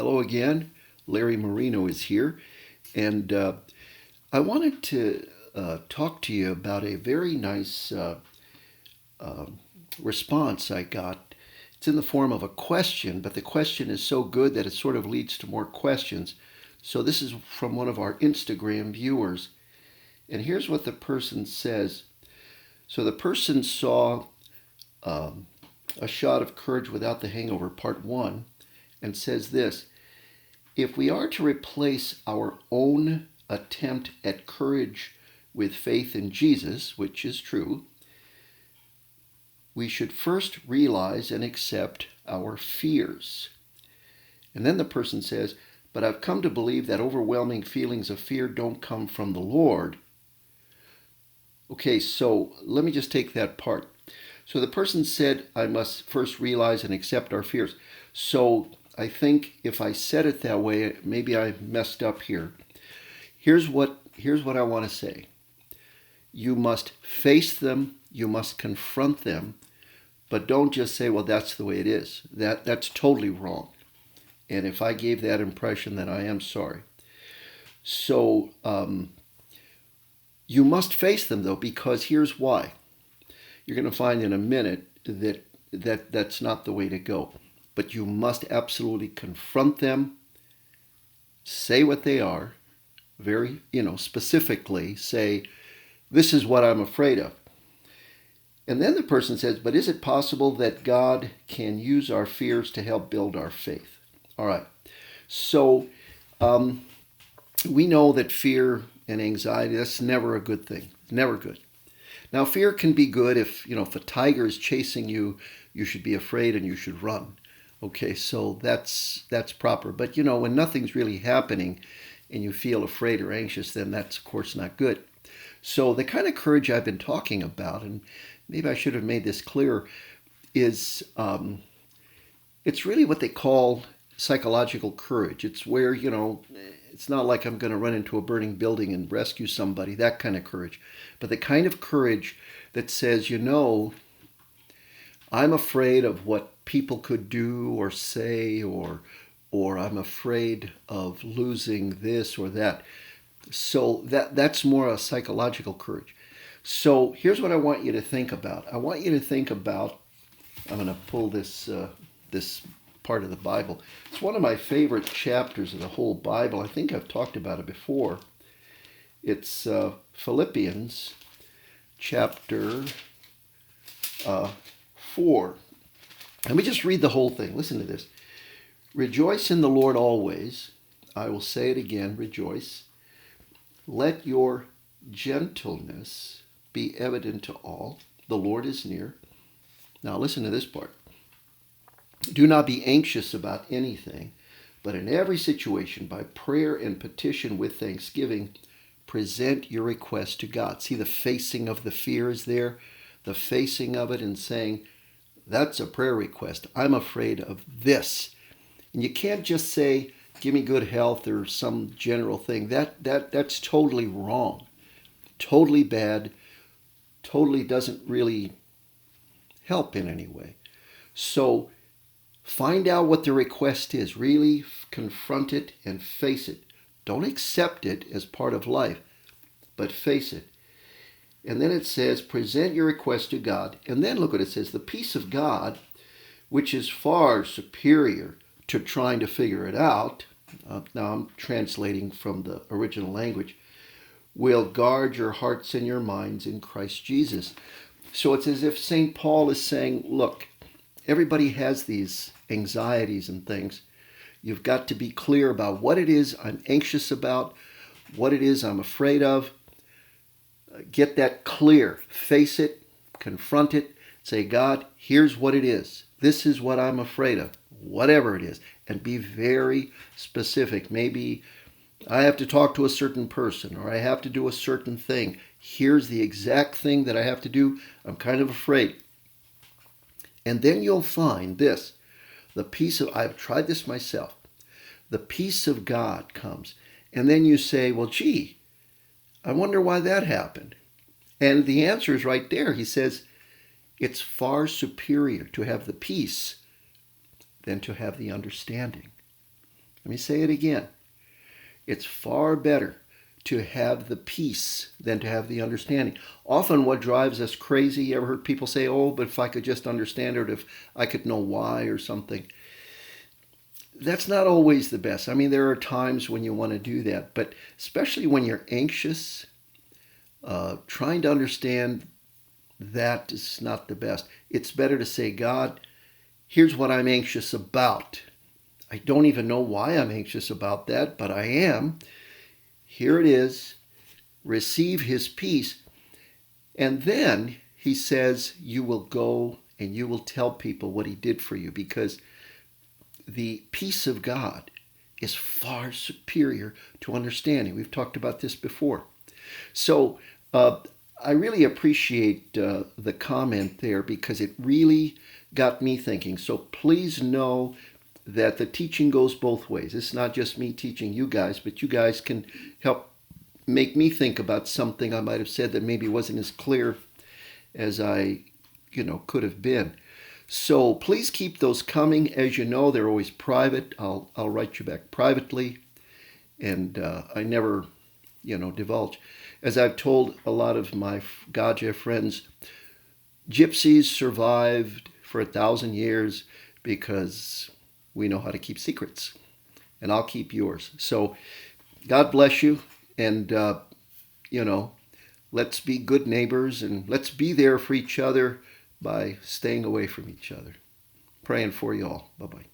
Hello again. Larry Marino is here, and I wanted to talk to you about a very nice uh, response I got. It's in the form of a question, but the question is so good that it sort of leads to more questions. So, this is from one of our Instagram viewers, and here's what the person says. So, the person saw um, A Shot of Courage Without the Hangover, Part 1, and says this: if we are to replace our own attempt at courage with faith in Jesus, which is true, we should first realize and accept our fears. And then the person says, but I've come to believe that overwhelming feelings of fear don't come from the Lord. Okay, so let me just take that part. So the person said, I must first realize and accept our fears. So I think if I said it that way, maybe I messed up here. Here's what I want to say. You must face them, you must confront them, but don't just say, well, that's the way it is. That's totally wrong. And if I gave that impression, then I am sorry. So you must face them, though, because here's why. You're going to find in a minute that's not the way to go. But you must absolutely confront them, say what they are, very, specifically say, this is what I'm afraid of. And then the person says, but is it possible that God can use our fears to help build our faith? All right. So we know that fear and anxiety, that's never a good thing. Never good. Now, fear can be good if a tiger is chasing you, you should be afraid and you should run. Okay, so that's proper. But when nothing's really happening and you feel afraid or anxious, then that's of course not good. So the kind of courage I've been talking about, and maybe I should have made this clearer, is it's really what they call psychological courage. It's where, it's not like I'm going to run into a burning building and rescue somebody, that kind of courage. But the kind of courage that says, I'm afraid of what people could do or say, or I'm afraid of losing this or that. So that's more a psychological courage. So here's what I want you to think about. I want you to think about. I'm going to pull this part of the Bible. It's one of my favorite chapters of the whole Bible. I think I've talked about it before. It's Philippians chapter 4. Let me just read the whole thing. Listen to this. Rejoice in the Lord always. I will say it again, rejoice. Let your gentleness be evident to all. The Lord is near. Now listen to this part. Do not be anxious about anything, but in every situation, by prayer and petition with thanksgiving, present your request to God. See, the facing of the fear is there, the facing of it and saying, that's a prayer request. I'm afraid of this. And you can't just say, give me good health or some general thing. That's totally wrong. Totally bad. Totally doesn't really help in any way. So find out what the request is. Really confront it and face it. Don't accept it as part of life, but face it. And then it says, present your request to God. And then look what it says, the peace of God, which is far superior to trying to figure it out. Now I'm translating from the original language. Will guard your hearts and your minds in Christ Jesus. So it's as if St. Paul is saying, look, everybody has these anxieties and things. You've got to be clear about what it is I'm anxious about, what it is I'm afraid of. Get that clear. Face it, confront it, say, God, here's what it is. This is what I'm afraid of, whatever it is. And be very specific. Maybe I have to talk to a certain person or I have to do a certain thing. Here's the exact thing that I have to do. I'm kind of afraid. And then you'll find this. I've tried this myself. The peace of God comes. And then you say, well, gee, I wonder why that happened. And the answer is right there. He says, it's far superior to have the peace than to have the understanding. Let me say it again. It's far better to have the peace than to have the understanding. Often what drives us crazy, you ever heard people say, oh, but if I could just understand it, if I could know why or something. That's not always the best. I mean, there are times when you want to do that, but especially when you're anxious, trying to understand that is not the best. It's better to say, God, here's what I'm anxious about. I don't even know why I'm anxious about that, but I am. Here it is. Receive his peace. And then he says, you will go and you will tell people what he did for you, because the peace of God is far superior to understanding. We've talked about this before. So I really appreciate the comment there, because it really got me thinking. So please know that the teaching goes both ways. It's not just me teaching you guys, but you guys can help make me think about something I might have said that maybe wasn't as clear as I, could have been. So please keep those coming. As you know, they're always private. I'll write you back privately, and I never, divulge. As I've told a lot of my Gajah friends, gypsies survived for 1,000 years because we know how to keep secrets, and I'll keep yours. So God bless you, and let's be good neighbors, and let's be there for each other by staying away from each other. Praying for you all. Bye-bye.